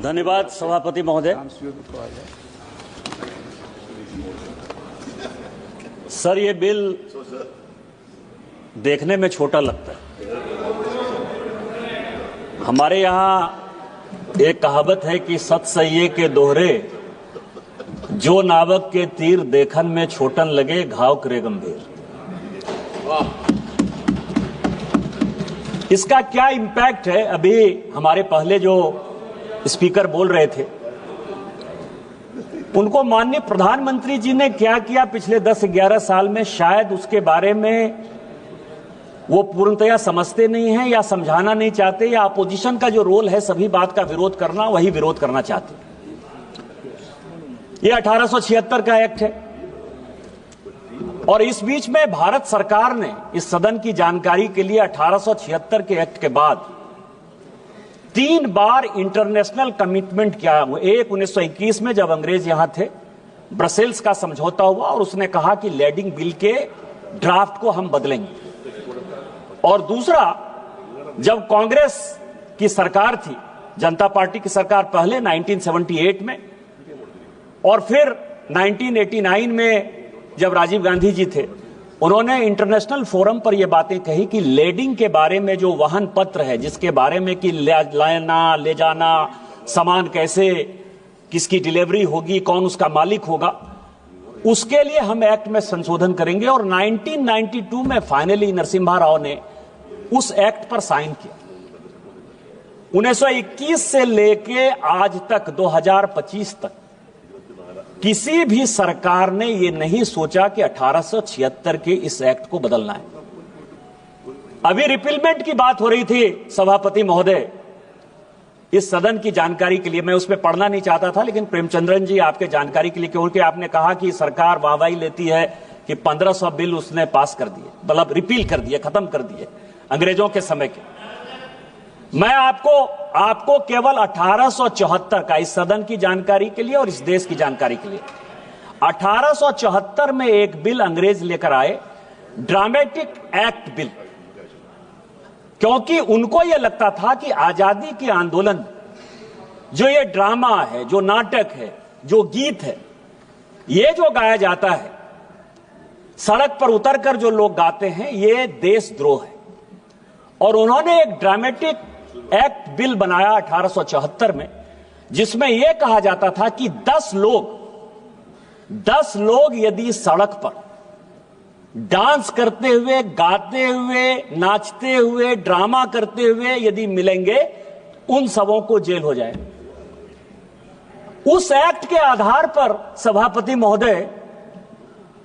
धन्यवाद सभापति महोदय। सर, ये बिल देखने में छोटा लगता है। हमारे यहाँ एक कहावत है कि सत सइये के दोहरे, जो नावक के तीर देखन में छोटन लगे, घाव करे गंभीर। इसका क्या इम्पैक्ट है? अभी हमारे पहले जो स्पीकर बोल रहे थे, उनको माननीय प्रधानमंत्री जी ने क्या किया पिछले 10-11 साल में, शायद उसके बारे में वो पूर्णतया समझते नहीं हैं या समझाना नहीं चाहते, या अपोजिशन का जो रोल है सभी बात का विरोध करना, वही विरोध करना चाहते। ये 1876 का एक्ट है और इस बीच में भारत सरकार ने इस सदन की जानकारी के लिए 1876 के एक्ट के बाद 3 बार इंटरनेशनल कमिटमेंट किया। एक 1921 में जब अंग्रेज यहां थे, ब्रसेल्स का समझौता हुआ और उसने कहा कि लैंडिंग बिल के ड्राफ्ट को हम बदलेंगे। और दूसरा, जब कांग्रेस की सरकार थी, जनता पार्टी की सरकार, पहले 1978 में और फिर 1989 में जब राजीव गांधी जी थे, उन्होंने इंटरनेशनल फोरम पर यह बातें कही कि लैंडिंग के बारे में जो वहन पत्र है, जिसके बारे में कि लाना ले जाना, सामान कैसे, किसकी डिलीवरी होगी, कौन उसका मालिक होगा, उसके लिए हम एक्ट में संशोधन करेंगे। और 1992 में फाइनली नरसिम्हा राव ने उस एक्ट पर साइन किया। 1921 से लेके आज तक 2025 तक किसी भी सरकार ने यह नहीं सोचा कि 1876 के इस एक्ट को बदलना है। अभी रिपीलमेंट की बात हो रही थी सभापति महोदय, इस सदन की जानकारी के लिए, मैं उसमें पढ़ना नहीं चाहता था, लेकिन प्रेमचंद्रन जी आपके जानकारी के लिए, क्योंकि आपने कहा कि सरकार वाहवाही लेती है कि 1500 बिल उसने पास कर दिए, मतलब रिपील कर दिए, खत्म कर दिए अंग्रेजों के समय के। मैं आपको केवल 1874 का, इस सदन की जानकारी के लिए और इस देश की जानकारी के लिए, 1874 में एक बिल अंग्रेज लेकर आए, ड्रामेटिक एक्ट बिल, क्योंकि उनको यह लगता था कि आजादी के आंदोलन, जो ये ड्रामा है, जो नाटक है, जो गीत है, ये जो गाया जाता है, सड़क पर उतरकर जो लोग गाते हैं, ये देशद्रोह है। और उन्होंने एक ड्रामेटिक एक्ट बिल बनाया 1874 में, जिसमें यह कहा जाता था कि 10 लोग यदि सड़क पर डांस करते हुए, गाते हुए, नाचते हुए, ड्रामा करते हुए यदि मिलेंगे, उन सबों को जेल हो जाए। उस एक्ट के आधार पर सभापति महोदय,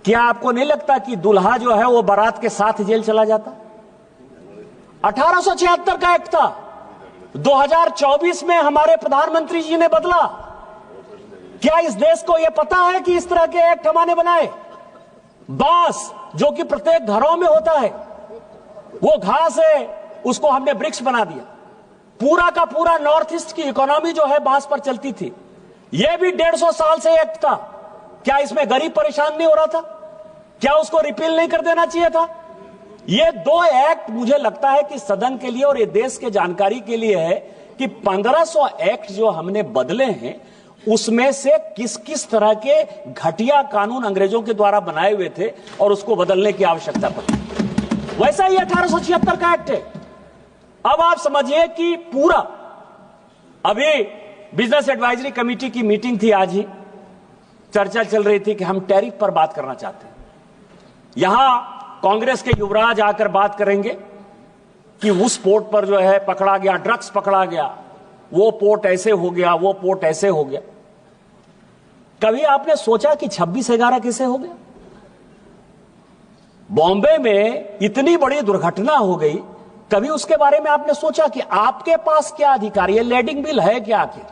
क्या आपको नहीं लगता कि दूल्हा जो है वो बारात के साथ जेल चला जाता? 1876 का एक्ट था, 2024 में हमारे प्रधानमंत्री जी ने बदला। क्या इस देश को यह पता है कि इस तरह के एक्ट हमने बनाए? बांस जो कि प्रत्येक घरों में होता है, वो घास है, उसको हमने वृक्ष बना दिया। पूरा का पूरा नॉर्थ ईस्ट की इकोनॉमी जो है बांस पर चलती थी। यह भी 150 साल से एक्ट था। क्या इसमें गरीब परेशान नहीं हो रहा था? क्या उसको रिपील नहीं कर देना चाहिए था? ये 2 एक्ट मुझे लगता है कि सदन के लिए और ये देश के जानकारी के लिए है कि 1500 एक्ट जो हमने बदले हैं, उसमें से किस किस तरह के घटिया कानून अंग्रेजों के द्वारा बनाए हुए थे और उसको बदलने की आवश्यकता पड़ी। वैसा ही 1876 का एक्ट है। अब आप समझिए कि पूरा, अभी बिजनेस एडवाइजरी कमेटी की मीटिंग थी, आज ही चर्चा चल रही थी कि हम टैरिफ पर बात करना चाहते हैं। यहां कांग्रेस के युवराज आकर बात करेंगे कि उस पोर्ट पर जो है पकड़ा गया, ड्रग्स पकड़ा गया, वो पोर्ट ऐसे हो गया, वो पोर्ट ऐसे हो गया। कभी आपने सोचा कि 26/11 कैसे हो गया? बॉम्बे में इतनी बड़ी दुर्घटना हो गई, कभी उसके बारे में आपने सोचा कि आपके पास क्या अधिकार है? लैंडिंग बिल है क्या आखिर?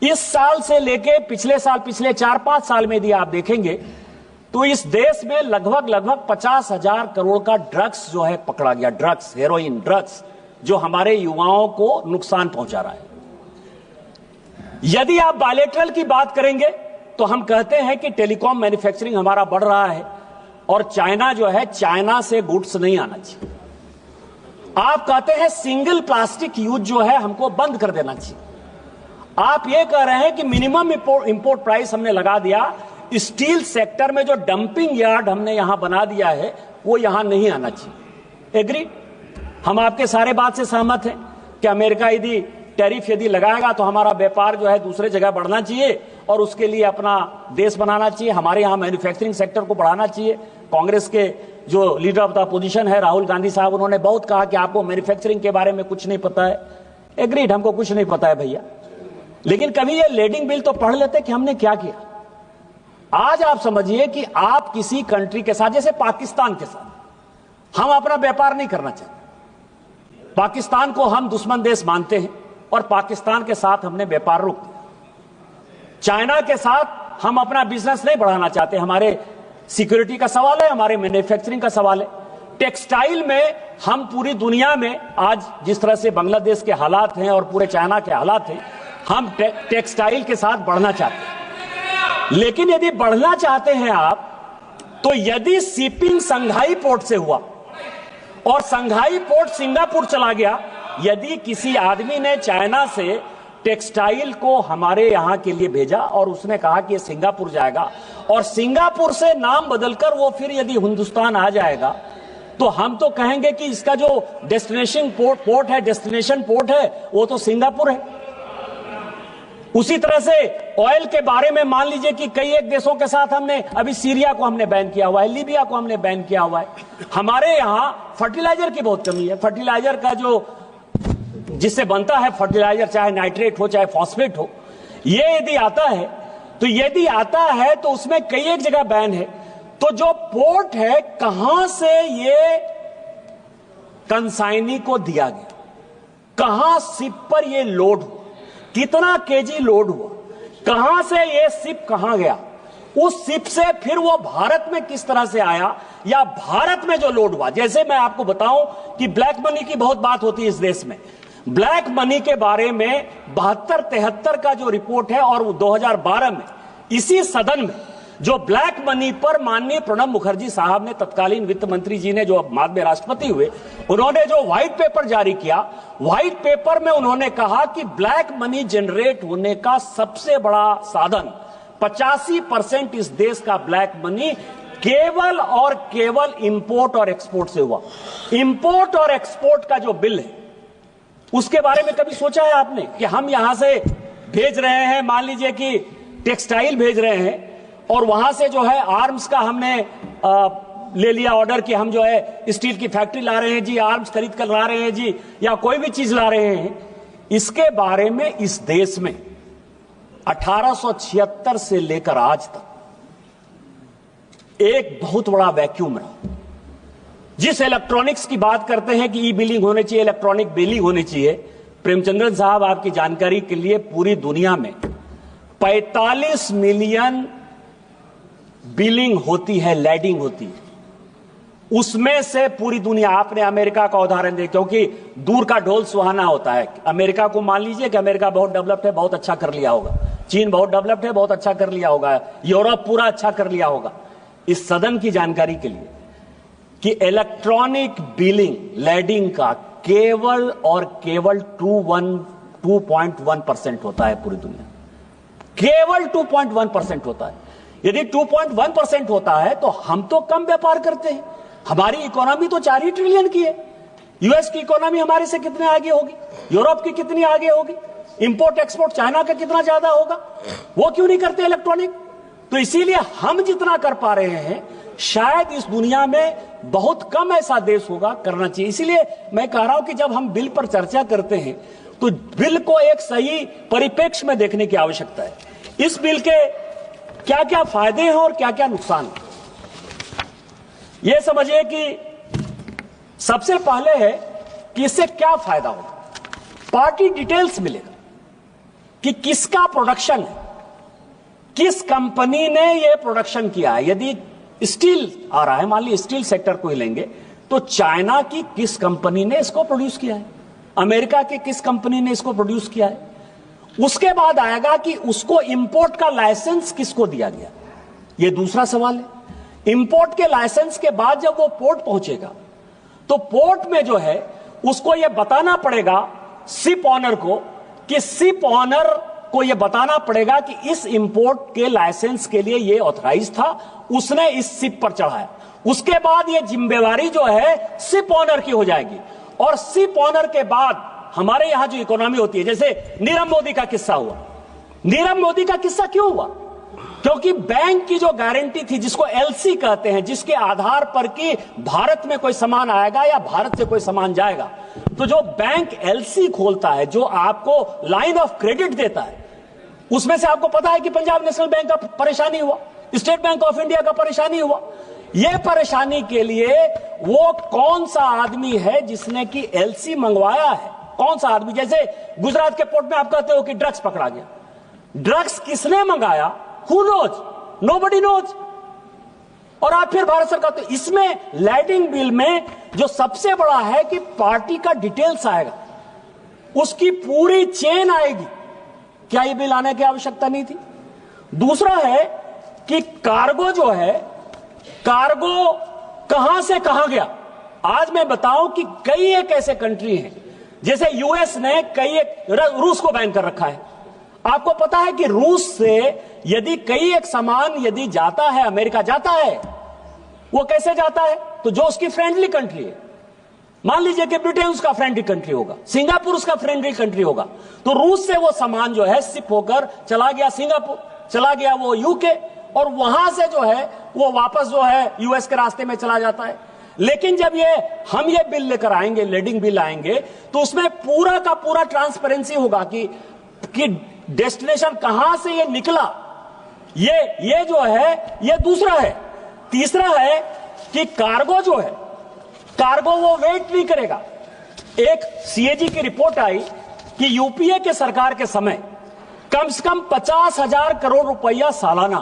इस साल से लेके पिछले साल, पिछले 4-5 साल में यदि आप देखेंगे तो इस देश में लगभग 50,000 करोड़ का ड्रग्स जो है पकड़ा गया। ड्रग्स, हेरोइन ड्रग्स, जो हमारे युवाओं को नुकसान पहुंचा रहा है। यदि आप बायलैटरल की बात करेंगे तो हम कहते हैं कि टेलीकॉम मैन्युफैक्चरिंग हमारा बढ़ रहा है और चाइना जो है, चाइना से गुड्स नहीं आना चाहिए। आप कहते हैं सिंगल प्लास्टिक यूज जो है हमको बंद कर देना चाहिए। आप ये कह रहे हैं कि मिनिमम इंपोर्ट प्राइस हमने लगा दिया, स्टील सेक्टर में जो डंपिंग यार्ड हमने यहां बना दिया है वो यहां नहीं आना चाहिए। एग्री? हम आपके सारे बात से सहमत हैं कि अमेरिका यदि टैरिफ यदि लगाएगा तो हमारा व्यापार जो है दूसरे जगह बढ़ना चाहिए और उसके लिए अपना देश बनाना चाहिए, हमारे यहां मैन्युफैक्चरिंग सेक्टर को बढ़ाना चाहिए। कांग्रेस के जो लीडर ऑफ द अपोजिशन है राहुल गांधी साहब, उन्होंने बहुत कहा कि आपको मैन्युफैक्चरिंग के बारे में कुछ नहीं पता है। एग्रीड, हमको कुछ नहीं पता है भैया, लेकिन कभी ये लेडिंग बिल तो पढ़ लेते कि हमने क्या किया। आज आप समझिए कि आप किसी कंट्री के साथ, जैसे पाकिस्तान के साथ हम अपना व्यापार नहीं करना चाहते, पाकिस्तान को हम दुश्मन देश मानते हैं और पाकिस्तान के साथ हमने व्यापार रोक दिया। चाइना के साथ हम अपना बिजनेस नहीं बढ़ाना चाहते, हमारे सिक्योरिटी का सवाल है, हमारे मैन्युफैक्चरिंग का सवाल है। टेक्सटाइल में हम पूरी दुनिया में आज जिस तरह से बांग्लादेश के हालात हैं और पूरे चाइना के हालात हैं, हम टेक्सटाइल के साथ बढ़ना चाहते हैं। लेकिन यदि बढ़ना चाहते हैं आप, तो यदि शिपिंग संघाई पोर्ट से हुआ और संघाई पोर्ट सिंगापुर चला गया, यदि किसी आदमी ने चाइना से टेक्सटाइल को हमारे यहां के लिए भेजा और उसने कहा कि ये सिंगापुर जाएगा और सिंगापुर से नाम बदलकर वो फिर यदि हिंदुस्तान आ जाएगा, तो हम तो कहेंगे कि इसका जो डेस्टिनेशन पोर्ट है, डेस्टिनेशन पोर्ट है, वो तो सिंगापुर है। उसी तरह से ऑयल के बारे में मान लीजिए कि कई एक देशों के साथ हमने, अभी सीरिया को हमने बैन किया हुआ है, लीबिया को हमने बैन किया हुआ है। हमारे यहां फर्टिलाइजर की बहुत कमी है। फर्टिलाइजर का जो जिससे बनता है फर्टिलाइजर, चाहे नाइट्रेट हो चाहे फॉस्फेट हो, ये यदि आता है तो उसमें कई एक जगह बैन है। तो जो पोर्ट है, कहां से ये कंसाइनी को दिया गया, कहां शिप पर ये लोड हुआ, कितना केजी लोड हुआ, कहां से ये शिप कहां गया, उस शिप से फिर वो भारत में किस तरह से आया, या भारत में जो लोड हुआ। जैसे मैं आपको बताऊं कि ब्लैक मनी की बहुत बात होती है इस देश में। ब्लैक मनी के बारे में 72-73 का जो रिपोर्ट है और 2012 में इसी सदन में जो ब्लैक मनी पर माननीय प्रणब मुखर्जी साहब ने, तत्कालीन वित्त मंत्री जी ने, जो बाद में राष्ट्रपति हुए, उन्होंने जो व्हाइट पेपर जारी किया, व्हाइट पेपर में उन्होंने कहा कि ब्लैक मनी जनरेट होने का सबसे बड़ा साधन 85% इस देश का ब्लैक मनी केवल और केवल इंपोर्ट और एक्सपोर्ट से हुआ। इंपोर्ट और एक्सपोर्ट का जो बिल है, उसके बारे में कभी सोचा है आपने कि हम यहां से भेज रहे हैं, मान लीजिए कि टेक्सटाइल भेज रहे हैं और वहां से जो है आर्म्स का हमने ले लिया ऑर्डर कि हम जो है स्टील की फैक्ट्री ला रहे हैं जी, आर्म्स खरीद कर ला रहे हैं जी, या कोई भी चीज ला रहे हैं। इसके बारे में इस देश में 1876 से लेकर आज तक एक बहुत बड़ा वैक्यूम रहा। जिस इलेक्ट्रॉनिक्स की बात करते हैं कि ई बिलिंग होनी चाहिए, इलेक्ट्रॉनिक बिलिंग होनी चाहिए, प्रेमचंद्रन साहब आपकी जानकारी के लिए पूरी दुनिया में 45 मिलियन बिलिंग होती है, लैडिंग होती है। उसमें से पूरी दुनिया, आपने अमेरिका का उदाहरण दे, क्योंकि दूर का ढोल सुहाना होता है। अमेरिका को मान लीजिए कि अमेरिका बहुत डेवलप्ड है, बहुत अच्छा कर लिया होगा। चीन बहुत डेवलप्ड है, बहुत अच्छा कर लिया होगा। यूरोप पूरा अच्छा कर लिया होगा। इस सदन की जानकारी के लिए कि इलेक्ट्रॉनिक बिलिंग, लैडिंग का केवल और केवल 2.1% होता है पूरी दुनिया, केवल 2.1% होता है। यदि 2.1% होता है तो हम तो कम व्यापार करते हैं। हमारी इकोनॉमी तो 4 ही ट्रिलियन की है। यूएस की इकोनॉमी हमारे से कितने आगे होगी, यूरोप की कितनी आगे होगी, इंपोर्ट एक्सपोर्ट चाइना का कितना ज्यादा होगा। वो क्यों नहीं करते इलेक्ट्रॉनिक? तो इसीलिए हम जितना कर पा रहे हैं, शायद इस दुनिया में बहुत कम ऐसा देश होगा करना चाहिए। इसीलिए मैं कह रहा हूं कि जब हम बिल पर चर्चा करते हैं तो बिल को एक सही परिप्रेक्ष्य में देखने की आवश्यकता है। इस बिल के क्या क्या फायदे हैं और क्या क्या नुकसान है, यह समझिए कि सबसे पहले है कि इससे क्या फायदा होगा। पार्टी डिटेल्स मिलेगा कि किसका प्रोडक्शन है, किस कंपनी ने यह प्रोडक्शन किया है। यदि स्टील आ रहा है, मान लीजिए स्टील सेक्टर को ही लेंगे, तो चाइना की किस कंपनी ने इसको प्रोड्यूस किया है, अमेरिका की किस कंपनी ने इसको प्रोड्यूस किया है। उसके बाद आएगा कि उसको इंपोर्ट का लाइसेंस किसको दिया गया, यह दूसरा सवाल है। इंपोर्ट के लाइसेंस के बाद जब वो पोर्ट पहुंचेगा तो पोर्ट में जो है उसको यह बताना पड़ेगा शिप ऑनर को, कि शिप ऑनर को यह बताना पड़ेगा कि इस इंपोर्ट के लाइसेंस के लिए यह ऑथराइज था, उसने इस शिप पर चढ़ाया। उसके बाद यह जिम्मेवारी जो है शिप ऑनर की हो जाएगी। और शिप ऑनर के बाद हमारे यहां जो इकोनॉमी होती है, जैसे नीरव मोदी का किस्सा हुआ। नीरव मोदी का किस्सा क्यों हुआ? क्योंकि बैंक की जो गारंटी थी, जिसको एलसी कहते हैं, जिसके आधार पर कि भारत में कोई सामान आएगा या भारत से कोई सामान जाएगा, तो जो बैंक एलसी खोलता है, जो आपको लाइन ऑफ क्रेडिट देता है, उसमें से आपको पता है कि पंजाब नेशनल बैंक का परेशानी हुआ, स्टेट बैंक ऑफ इंडिया का परेशानी हुआ। यह परेशानी के लिए वो कौन सा आदमी है जिसने कि एलसी मंगवाया है? कौन सा आदमी? जैसे गुजरात के पोर्ट में आप कहते हो कि ड्रग्स पकड़ा गया, ड्रग्स किसने मंगाया? Who knows? Nobody knows. और आप फिर भारत सरकार, तो इसमें लैंडिंग बिल में जो सबसे बड़ा है कि पार्टी का डिटेल्स आएगा, उसकी पूरी चेन आएगी। क्या ये बिल आने की आवश्यकता नहीं थी? दूसरा है कि कार्गो जो है, कार्गो कहां से कहां गया। आज मैं बताऊं कि कई एक ऐसे कंट्री हैं, जैसे यूएस ने कई एक, रूस को बैन कर रखा है। आपको पता है कि रूस से यदि कई एक सामान यदि जाता है, अमेरिका जाता है, वो कैसे जाता है? तो जो उसकी फ्रेंडली कंट्री है, मान लीजिए कि ब्रिटेन उसका फ्रेंडली कंट्री होगा, सिंगापुर उसका फ्रेंडली कंट्री होगा, तो रूस से वो सामान जो है शिप होकर चला गया सिंगापुर, चला गया वो यूके, और वहां से जो है वो वापस जो है यूएस के रास्ते में चला जाता है। लेकिन जब हम ये बिल लेकर आएंगे, लैंडिंग बिल आएंगे, तो उसमें पूरा का पूरा ट्रांसपेरेंसी होगा कि डेस्टिनेशन कहां से ये निकला। ये जो है, ये दूसरा है। तीसरा है कि कार्गो जो है, कार्गो वो वेट नहीं करेगा। एक सीएजी की रिपोर्ट आई कि यूपीए के सरकार के समय कम से कम 50,000 करोड़ रुपया सालाना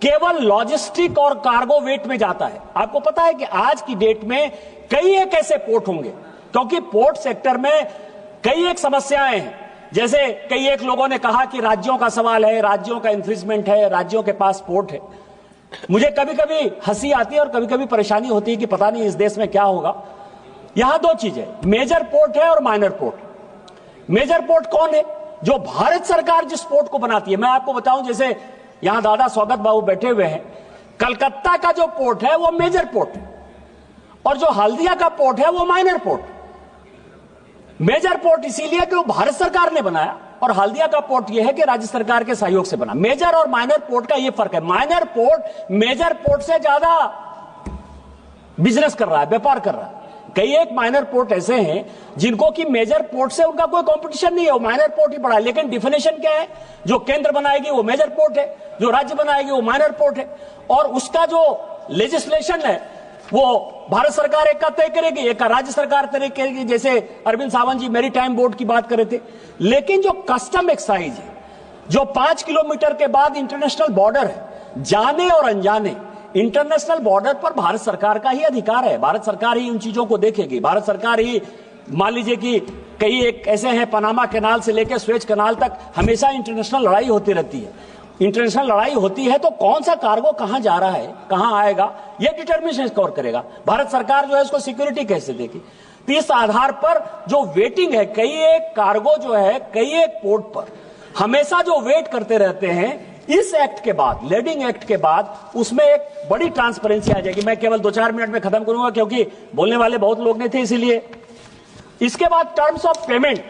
केवल लॉजिस्टिक और कार्गो वेट में जाता है। आपको पता है कि आज की डेट में कई एक ऐसे पोर्ट होंगे, क्योंकि पोर्ट सेक्टर में कई एक समस्याएं हैं। जैसे कई एक लोगों ने कहा कि राज्यों का सवाल है, राज्यों का इन्फ्रिजमेंट है, राज्यों के पास पोर्ट है। मुझे कभी कभी हंसी आती है और कभी कभी परेशानी होती है कि पता नहीं इस देश में क्या होगा। यहां दो चीजें, मेजर पोर्ट है और माइनर पोर्ट। मेजर पोर्ट कौन है? जो भारत सरकार जिस पोर्ट को बनाती है। मैं आपको बताऊं, जैसे यहां दादा स्वागत बाबू बैठे हुए हैं, कलकत्ता का जो पोर्ट है वो मेजर पोर्ट है, और जो हल्दिया का पोर्ट है वो माइनर पोर्ट। मेजर पोर्ट इसीलिए कि वो भारत सरकार ने बनाया, और हल्दिया का पोर्ट यह है कि राज्य सरकार के सहयोग से बना। मेजर और माइनर पोर्ट का यह फर्क है। माइनर पोर्ट मेजर पोर्ट से ज्यादा बिजनेस कर रहा है, व्यापार कर रहा है। कई एक माइनर पोर्ट ऐसे हैं जिनको कि मेजर पोर्ट से उनका कोई कंपटीशन नहीं है, वो माइनर पोर्ट ही बड़ा है। लेकिन डिफिनेशन क्या है? जो केंद्र बनाएगी वो मेजर पोर्ट है, जो राज्य बनाएगी वो माइनर पोर्ट है, और उसका जो लेजिस्लेशन है वो भारत सरकार एक का तय करेगी, एक का राज्य सरकार तय करेगी। जैसे अरविंद सावंत जी मैरी टाइम बोर्ड की बात कर रहे थे। लेकिन जो कस्टम एक्साइज है, जो 5 किलोमीटर के बाद इंटरनेशनल बॉर्डर है, जाने और अनजाने इंटरनेशनल बॉर्डर पर भारत सरकार का ही अधिकार है। भारत सरकार ही उन चीजों को देखेगी। भारत सरकार ही, मान लीजिए कि कई एक ऐसे हैं, पनामा कैनाल से लेकर स्वेज कैनाल तक हमेशा इंटरनेशनल लड़ाई होती रहती है। इंटरनेशनल लड़ाई होती है तो कौन सा कार्गो कहां जा रहा है, कहां आएगा, यह डिटर्मिनेशन कवर करेगा। भारत सरकार जो है उसको सिक्योरिटी कैसे देगी। तो इस आधार पर जो वेटिंग है, कई एक कार्गो जो है कई एक पोर्ट पर हमेशा जो वेट करते रहते हैं, इस एक्ट के बाद, लैंडिंग एक्ट के बाद, उसमें एक बड़ी ट्रांसपेरेंसी आ जाएगी। मैं केवल 2-4 मिनट में खत्म करूंगा क्योंकि बोलने वाले बहुत लोग नहीं थे, इसीलिए। इसके बाद टर्म्स ऑफ पेमेंट,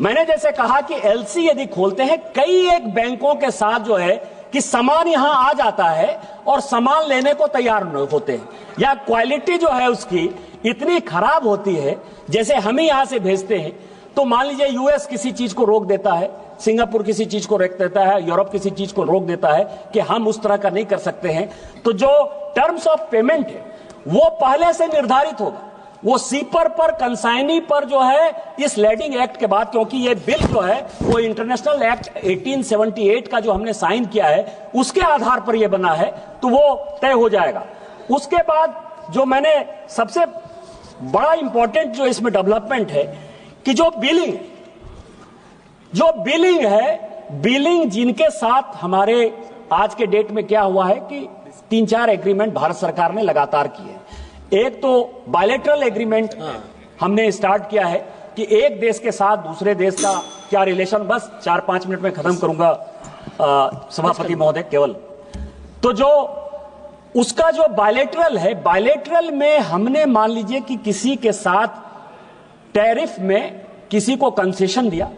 मैंने जैसे कहा कि एलसी यदि खोलते हैं, कई एक बैंकों के साथ जो है कि सामान यहां आ जाता है और सामान लेने को तैयार होते हैं, या क्वालिटी जो है उसकी इतनी खराब होती है, जैसे हम ही यहां से भेजते हैं, तो मान लीजिए यूएस किसी चीज को रोक देता है, सिंगापुर किसी चीज को रोक देता है, यूरोप किसी चीज को रोक देता है कि हम उस तरह का नहीं कर सकते हैं, तो जो टर्म्स ऑफ पेमेंट है वो पहले से निर्धारित होगा। वो सीपर पर, कंसाइनी पर जो है इस लैंडिंग एक्ट के बाद, क्योंकि ये बिल जो है वो इंटरनेशनल एक्ट 1878 का जो हमने साइन किया है उसके आधार पर ये बना है, तो वो तय हो जाएगा। उसके बाद जो मैंने सबसे बड़ा इंपॉर्टेंट जो इसमें डेवलपमेंट है कि जो बिलिंग है, बिलिंग जिनके साथ हमारे आज के डेट में क्या हुआ है कि 3-4 एग्रीमेंट भारत सरकार ने लगातार किए। एक तो बायलैटरल एग्रीमेंट हमने स्टार्ट किया है कि एक देश के साथ दूसरे देश का क्या रिलेशन, बस 4-5 मिनट में खत्म करूंगा सभापति महोदय केवल। तो जो उसका जो बायलैटरल है, बायलैटरल में हमने मान लीजिए कि किसी के साथ टैरिफ में किसी को कंसेशन दिया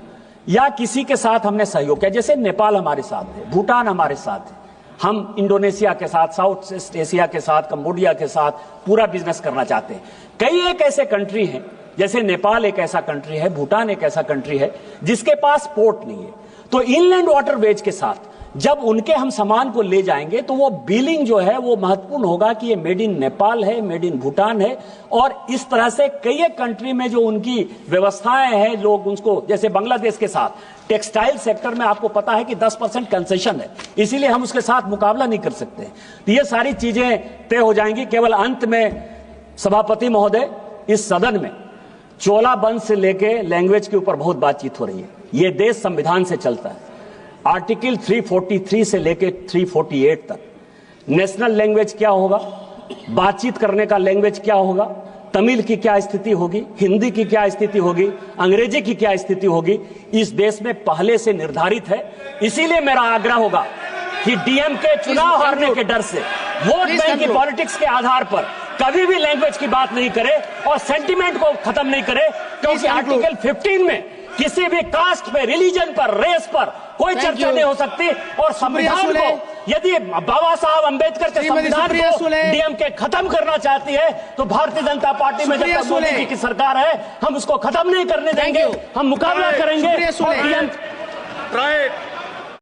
या किसी के साथ हमने सहयोग किया, जैसे नेपाल हमारे साथ है, भूटान हमारे साथ है, हम इंडोनेशिया के साथ, साउथ ईस्ट एशिया के साथ, कंबोडिया के साथ पूरा बिजनेस करना चाहते हैं। कई एक ऐसे कंट्री हैं, जैसे नेपाल एक ऐसा कंट्री है, भूटान एक ऐसा कंट्री है जिसके पास पोर्ट नहीं है। तो इनलैंड वाटरवेज के साथ जब उनके हम सामान को ले जाएंगे तो वो बिलिंग जो है वो महत्वपूर्ण होगा कि ये मेड इन नेपाल है, मेड इन भूटान है। और इस तरह से कई एक कंट्री में जो उनकी व्यवस्थाएं हैं, लोग उसको, जैसे बांग्लादेश के साथ टेक्सटाइल सेक्टर में आपको पता है कि 10% कंसेशन है, इसीलिए हम उसके साथ मुकाबला नहीं कर सकते। तो ये सारी चीजें तय हो जाएंगी। केवल अंत में सभापति महोदय, इस सदन में चोला बंद से लेके लैंग्वेज के ऊपर बहुत बातचीत हो रही है। ये देश संविधान से चलता है, आर्टिकल 343 से लेके 348 तक। नेशनल लैंग्वेज क्या होगा, बातचीत करने का लैंग्वेज क्या होगा, तमिल की क्या स्थिति होगी, हिंदी की क्या स्थिति होगी, अंग्रेजी की क्या स्थिति होगी, इस देश में पहले से निर्धारित है। इसीलिए मेरा आग्रह होगा कि डीएमके चुनाव हारने के डर से वोट बैंक की पॉलिटिक्स के आधार पर कभी भी लैंग्वेज की बात नहीं करे और सेंटिमेंट को खत्म नहीं करे, क्योंकि आर्टिकल 15 में किसी भी कास्ट पे, रिलीजन पर, रेस पर कोई चर्चा नहीं हो सकती। और संविधान को, यदि बाबा साहब अंबेडकर के संविधान को डीएमके खत्म करना चाहती है तो भारतीय जनता पार्टी में जब तक मोदी जी की सरकार है हम उसको खत्म नहीं करने देंगे, हम मुकाबला करेंगे।